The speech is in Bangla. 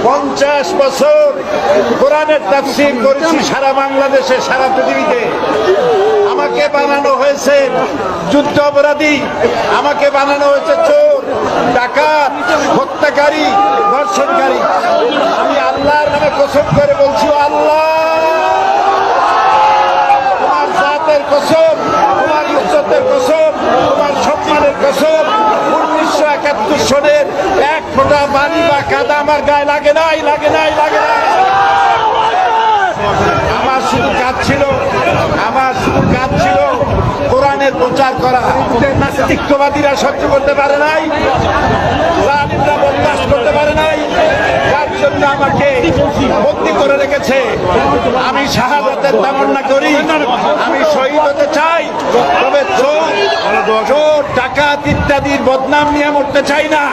50 বছর কোরআনের তাফসীর করেছি সারা বাংলাদেশে, সারা পৃথিবীতে। আমাকে বানানো হয়েছে যুদ্ধ অপরাধী, আমাকে বানানো হয়েছে চোর, ডাকাত, হত্যাকারী, ধর্ষণকারী। আমি আল্লাহর নামে কসম করে বলছি, আল্লাহ তোমার জাতের কসম, তোমার ইজ্জতের কসম, তোমার সম্মানের কসম, 1971 সনের এক ফোঁটা পানি বা কাদা আমার গায়ে লাগে নাই, লাগে নাই, লাগে নাই। আমার শুধু কাজ ছিল কোরআনের প্রচার করা। নাস্তিকবাদীরা সহ্য করতে পারে নাই, জালিমরা বরদাস্ত করতে পারে নাই, যার জন্য আমাকে বন্দী করে রেখেছে। আমি শাহাদাতের তামান্না করি, আমি শহীদ হতে চাই, তবে চোর, ডাকাত ইত্যাদির বদনাম নিয়ে মরতে চাই না।